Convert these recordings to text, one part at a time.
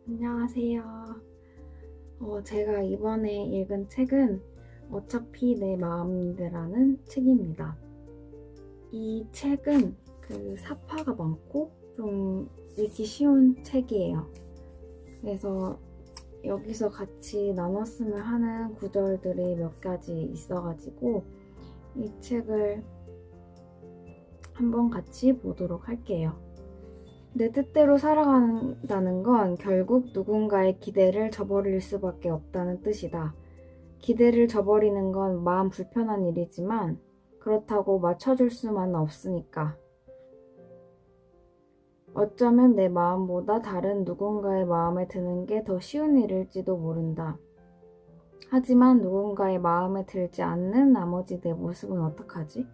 안녕하세요. 제가 이번에 읽은 책은 어차피 내 마음인데라는 책입니다. 이 책은 사파가 많고 좀 읽기 쉬운 책이에요. 그래서 여기서 같이 나눴으면 하는 구절들이 몇 가지 있어가지고 이 책을 한번 같이 보도록 할게요. 내 뜻대로 살아간다는 건 결국 누군가의 기대를 저버릴 수밖에 없다는 뜻이다. 기대를 저버리는 건 마음 불편한 일이지만 그렇다고 맞춰줄 수만은 없으니까. 어쩌면 내 마음보다 다른 누군가의 마음에 드는 게 더 쉬운 일일지도 모른다. 하지만 누군가의 마음에 들지 않는 나머지 내 모습은 어떡하지?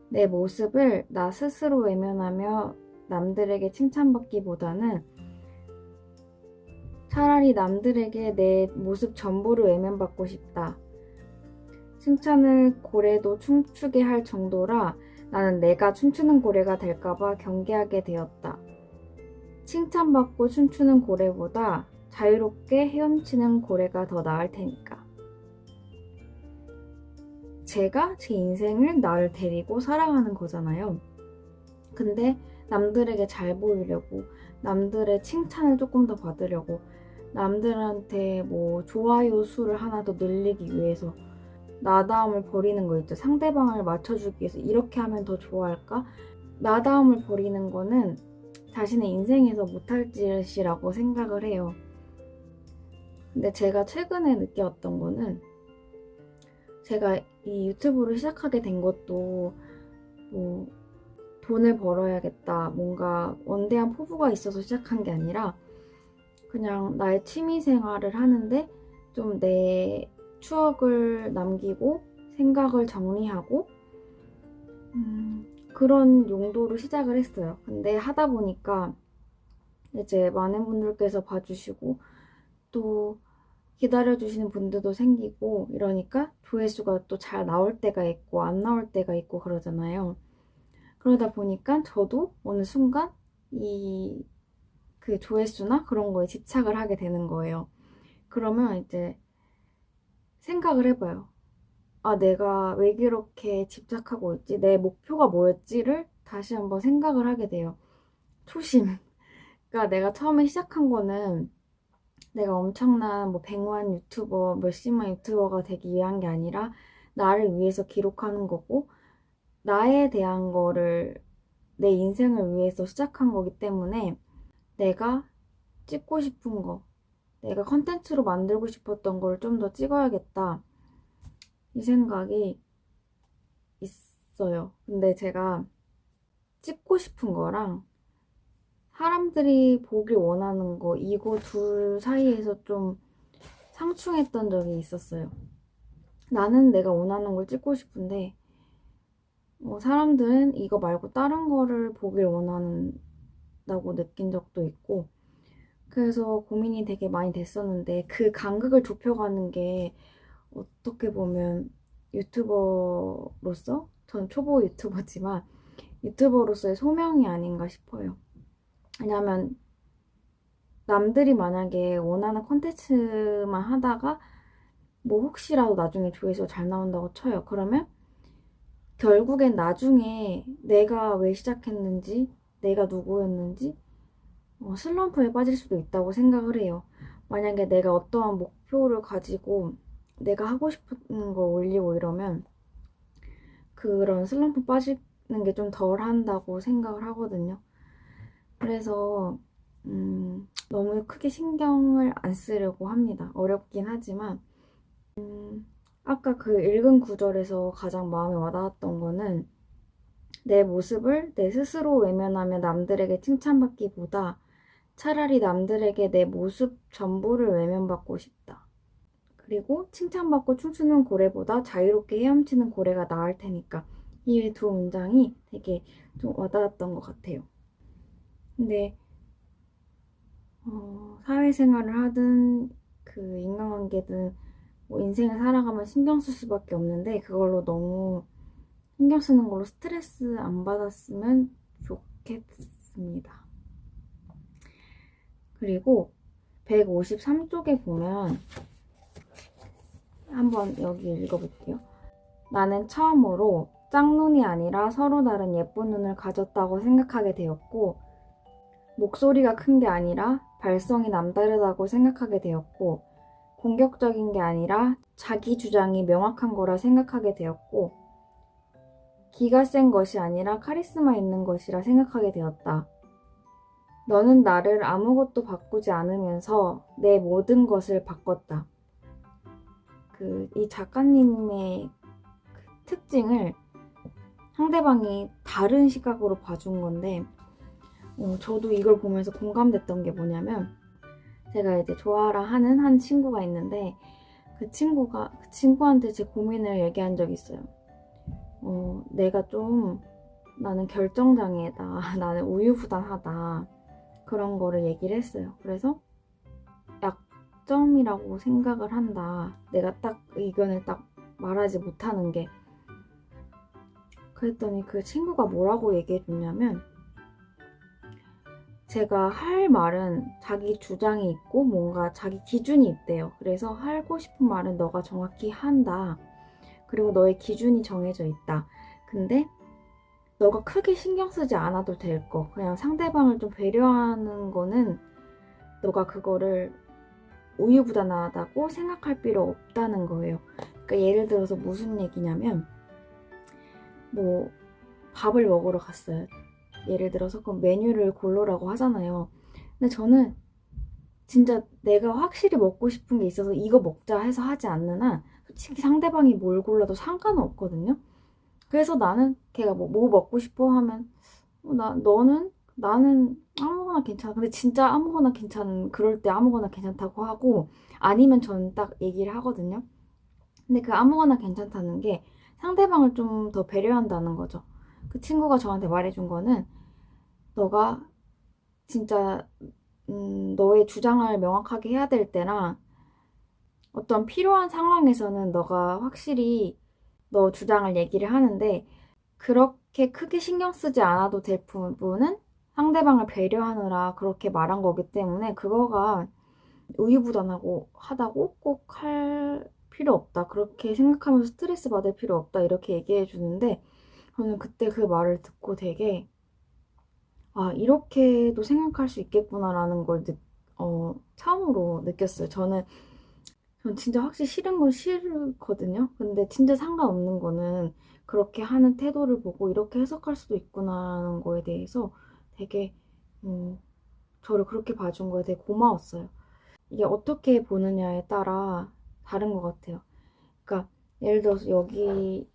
내 모습을 나 스스로 외면하며 남들에게 칭찬받기보다는 차라리 남들에게 내 모습 전부를 외면받고 싶다. 칭찬을 고래도 춤추게 할 정도라 나는 내가 춤추는 고래가 될까봐 경계하게 되었다. 칭찬받고 춤추는 고래보다 자유롭게 헤엄치는 고래가 더 나을 테니까. 제가 제 인생을 나를 데리고 살아가는 거잖아요. 근데 남들에게 잘 보이려고, 남들의 칭찬을 조금 더 받으려고, 남들한테 뭐 좋아요 수를 하나 더 늘리기 위해서 나다움을 버리는 거 있죠. 상대방을 맞춰주기 위해서 이렇게 하면 더 좋아할까? 나다움을 버리는 거는 자신의 인생에서 못할 짓이라고 생각을 해요. 근데 제가 최근에 느꼈던 거는 제가 이 유튜브를 시작하게 된 것도 뭐 돈을 벌어야겠다, 뭔가 원대한 포부가 있어서 시작한 게 아니라 그냥 나의 취미 생활을 하는데 좀 내 추억을 남기고 생각을 정리하고 그런 용도로 시작을 했어요. 근데 하다 보니까 이제 많은 분들께서 봐주시고 또 기다려주시는 분들도 생기고 이러니까 조회수가 또 잘 나올 때가 있고 안 나올 때가 있고 그러잖아요. 그러다 보니까 저도 어느 순간 그 조회수나 그런 거에 집착을 하게 되는 거예요. 그러면 이제 생각을 해봐요. 아, 내가 왜 그렇게 집착하고 있지? 내 목표가 뭐였지를 다시 한번 생각을 하게 돼요. 초심. 그러니까 내가 처음에 시작한 거는 내가 엄청난 뭐 100만 유튜버, 몇십만 유튜버가 되기 위한 게 아니라 나를 위해서 기록하는 거고 나에 대한 거를 내 인생을 위해서 시작한 거기 때문에 내가 찍고 싶은 거, 내가 컨텐츠로 만들고 싶었던 걸 좀 더 찍어야겠다. 이 생각이 있어요. 근데 제가 찍고 싶은 거랑 사람들이 보길 원하는 거, 이거 둘 사이에서 좀 상충했던 적이 있었어요. 나는 내가 원하는 걸 찍고 싶은데, 사람들은 이거 말고 다른 거를 보길 원한다고 느낀 적도 있고, 그래서 고민이 되게 많이 됐었는데, 그 간극을 좁혀가는 게 어떻게 보면 유튜버로서, 전 초보 유튜버지만, 유튜버로서의 소명이 아닌가 싶어요. 왜냐면 남들이 만약에 원하는 콘텐츠만 하다가 뭐 혹시라도 나중에 조회수가 잘 나온다고 쳐요. 그러면 결국엔 나중에 내가 왜 시작했는지, 내가 누구였는지 슬럼프에 빠질 수도 있다고 생각을 해요. 만약에 내가 어떠한 목표를 가지고 내가 하고 싶은 걸 올리고 이러면 그런 슬럼프 빠지는 게 좀 덜 한다고 생각을 하거든요. 그래서 너무 크게 신경을 안 쓰려고 합니다. 어렵긴 하지만 아까 그 읽은 구절에서 가장 마음에 와닿았던 거는 내 모습을 내 스스로 외면하며 남들에게 칭찬받기보다 차라리 남들에게 내 모습 전부를 외면받고 싶다. 그리고 칭찬받고 춤추는 고래보다 자유롭게 헤엄치는 고래가 나을 테니까. 이 두 문장이 되게 좀 와닿았던 것 같아요. 근데 사회생활을 하든 그 인간관계든 뭐 인생을 살아가면 신경 쓸 수밖에 없는데 그걸로 너무 신경 쓰는 걸로 스트레스 안 받았으면 좋겠습니다. 그리고 153쪽에 보면 한번 여기 읽어볼게요. 나는 처음으로 짝눈이 아니라 서로 다른 예쁜 눈을 가졌다고 생각하게 되었고, 목소리가 큰 게 아니라 발성이 남다르다고 생각하게 되었고, 공격적인 게 아니라 자기 주장이 명확한 거라 생각하게 되었고, 기가 센 것이 아니라 카리스마 있는 것이라 생각하게 되었다. 너는 나를 아무것도 바꾸지 않으면서 내 모든 것을 바꿨다. 이 작가님의 특징을 상대방이 다른 시각으로 봐준 건데, 저도 이걸 보면서 공감됐던 게 뭐냐면, 제가 이제 좋아라 하는 한 친구가 있는데, 그 친구한테 제 고민을 얘기한 적이 있어요. 내가 좀, 나는 결정장애다. 나는 우유부단하다. 그런 거를 얘기를 했어요. 그래서 약점이라고 생각을 한다. 내가 딱 의견을 딱 말하지 못하는 게. 그랬더니 그 친구가 뭐라고 얘기해 줬냐면, 제가 할 말은 자기 주장이 있고 뭔가 자기 기준이 있대요. 그래서 하고 싶은 말은 너가 정확히 한다. 그리고 너의 기준이 정해져 있다. 근데 너가 크게 신경 쓰지 않아도 될 거. 그냥 상대방을 좀 배려하는 거는 너가 그거를 우유부단하다고 생각할 필요 없다는 거예요. 그러니까 예를 들어서 무슨 얘기냐면, 뭐 밥을 먹으러 갔어요. 예를 들어서 그럼 메뉴를 고르라고 하잖아요. 근데 저는 진짜 내가 확실히 먹고 싶은 게 있어서 이거 먹자 해서 하지 않는 한 솔직히 상대방이 뭘 골라도 상관은 없거든요. 그래서 나는 걔가 뭐 먹고 싶어 하면 나는 아무거나 괜찮아. 근데 진짜 아무거나 괜찮은 그럴 때 아무거나 괜찮다고 하고 아니면 저는 딱 얘기를 하거든요. 근데 그 아무거나 괜찮다는 게 상대방을 좀 더 배려한다는 거죠. 그 친구가 저한테 말해준 거는 너가 진짜 너의 주장을 명확하게 해야 될 때랑 어떤 필요한 상황에서는 너가 확실히 너 주장을 얘기를 하는데 그렇게 크게 신경 쓰지 않아도 될 부분은 상대방을 배려하느라 그렇게 말한 거기 때문에 그거가 우유부단하고 하다고 꼭 할 필요 없다. 그렇게 생각하면서 스트레스 받을 필요 없다. 이렇게 얘기해 주는데 저는 그때 그 말을 듣고 되게 이렇게도 생각할 수 있겠구나라는 걸 처음으로 느꼈어요. 전 진짜 확실히 싫은 건 싫거든요. 근데 진짜 상관없는 거는 그렇게 하는 태도를 보고 이렇게 해석할 수도 있구나 하는 거에 대해서 되게, 저를 그렇게 봐준 거에 되게 고마웠어요. 이게 어떻게 보느냐에 따라 다른 것 같아요. 그러니까 예를 들어서 여기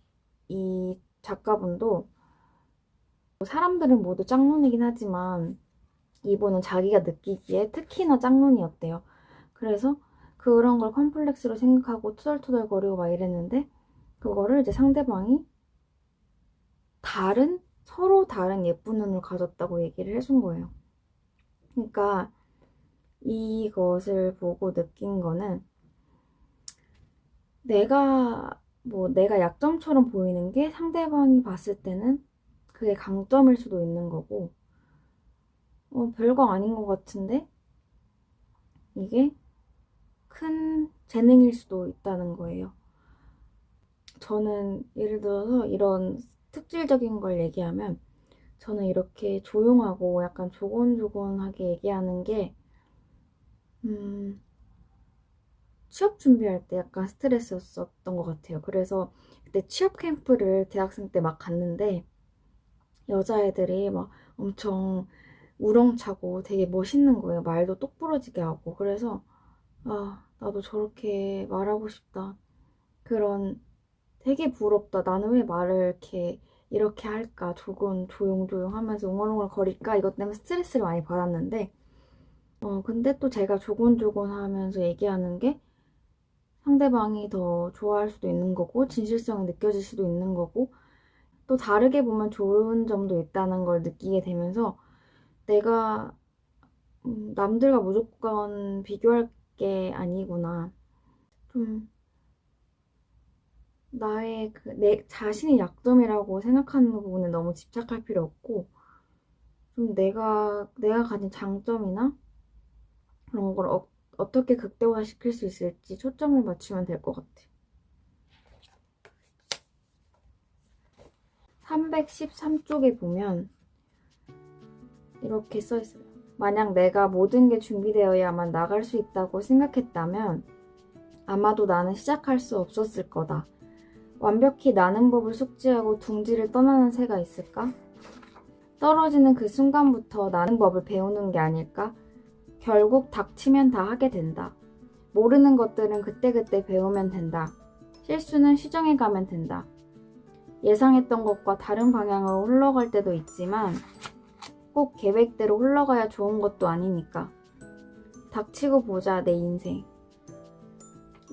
이 작가분도 사람들은 모두 짝눈이긴 하지만 이분은 자기가 느끼기에 특히나 짝눈이었대요. 그래서 그런 걸 컴플렉스로 생각하고 투덜투덜거리고 막 이랬는데 그거를 이제 상대방이 서로 다른 예쁜 눈을 가졌다고 얘기를 해준 거예요. 그러니까 이것을 보고 느낀 거는 내가 약점처럼 보이는 게 상대방이 봤을 때는 그게 강점일 수도 있는 거고, 별거 아닌 것 같은데 이게 큰 재능일 수도 있다는 거예요. 저는 예를 들어서 이런 특질적인 걸 얘기하면 저는 이렇게 조용하고 약간 조곤조곤하게 얘기하는 게 취업 준비할 때 약간 스트레스였었던 것 같아요. 그래서 그때 취업 캠프를 대학생 때 막 갔는데 여자애들이 막 엄청 우렁차고 되게 멋있는 거예요. 말도 똑부러지게 하고. 그래서 나도 저렇게 말하고 싶다. 그런 되게 부럽다. 나는 왜 말을 이렇게 할까? 조용조용 하면서 웅얼웅얼 거릴까? 이것 때문에 스트레스를 많이 받았는데, 근데 또 제가 조곤조곤 하면서 얘기하는 게 상대방이 더 좋아할 수도 있는 거고, 진실성이 느껴질 수도 있는 거고, 또 다르게 보면 좋은 점도 있다는 걸 느끼게 되면서 내가 남들과 무조건 비교할 게 아니구나. 좀 나의 내 자신이 약점이라고 생각하는 부분에 너무 집착할 필요 없고, 좀 내가 가진 장점이나 그런 걸 어떻게 극대화시킬 수 있을지 초점을 맞추면 될 것 같아. 313쪽에 보면 이렇게 써 있어요. 만약 내가 모든 게 준비되어야만 나갈 수 있다고 생각했다면 아마도 나는 시작할 수 없었을 거다. 완벽히 나는 법을 숙지하고 둥지를 떠나는 새가 있을까? 떨어지는 그 순간부터 나는 법을 배우는 게 아닐까? 결국 닥치면 다 하게 된다. 모르는 것들은 그때그때 배우면 된다. 실수는 시정해 가면 된다. 예상했던 것과 다른 방향으로 흘러갈 때도 있지만 꼭 계획대로 흘러가야 좋은 것도 아니니까. 닥치고 보자 내 인생.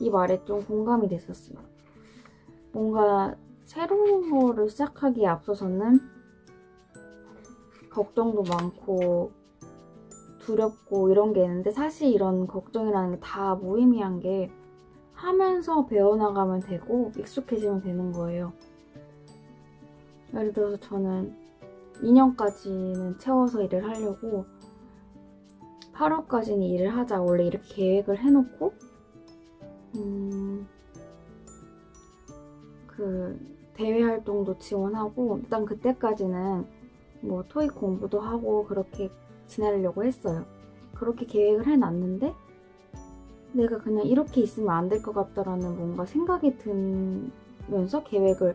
이 말에 좀 공감이 됐었어요. 뭔가 새로운 거를 시작하기에 앞서서는 걱정도 많고 두렵고 이런 게 있는데, 사실 이런 걱정이라는 게 다 무의미한 게 하면서 배워나가면 되고 익숙해지면 되는 거예요. 예를 들어서 저는 2년까지는 채워서 일을 하려고 8월까지는 일을 하자 원래 이렇게 계획을 해놓고 그 대외 활동도 지원하고 일단 그때까지는 뭐 토익 공부도 하고 그렇게 지내려고 했어요. 그렇게 계획을 해놨는데 내가 그냥 이렇게 있으면 안 될 것 같다라는 뭔가 생각이 들면서 계획을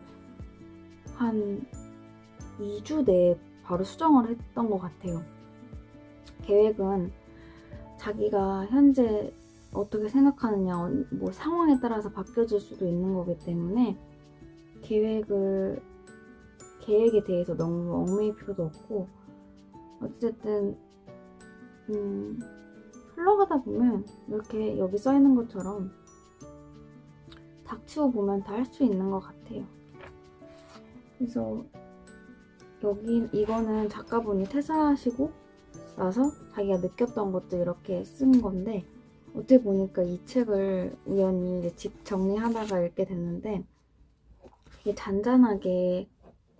한 2주 내에 바로 수정을 했던 것 같아요. 계획은 자기가 현재 어떻게 생각하느냐, 뭐 상황에 따라서 바뀌어질 수도 있는 거기 때문에 계획에 대해서 너무 얽매일 필요도 없고, 어쨌든 흘러가다 보면 이렇게 여기 써 있는 것처럼 닥치고 보면 다 할 수 있는 것 같아요. 그래서 이거는 작가분이 퇴사하시고 나서 자기가 느꼈던 것도 이렇게 쓴 건데, 어떻게 보니까 이 책을 우연히 이제 집 정리하다가 읽게 됐는데 되게 잔잔하게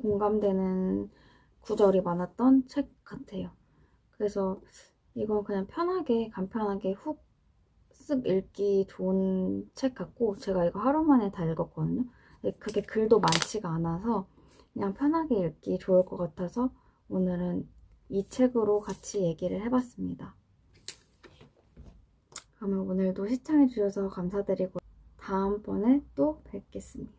공감되는 구절이 많았던 책 같아요. 그래서 이건 그냥 편하게 간편하게 훅 쓱 읽기 좋은 책 같고, 제가 이거 하루 만에 다 읽었거든요. 그게 글도 많지가 않아서 그냥 편하게 읽기 좋을 것 같아서 오늘은 이 책으로 같이 얘기를 해봤습니다. 그러면 오늘도 시청해주셔서 감사드리고 다음번에 또 뵙겠습니다.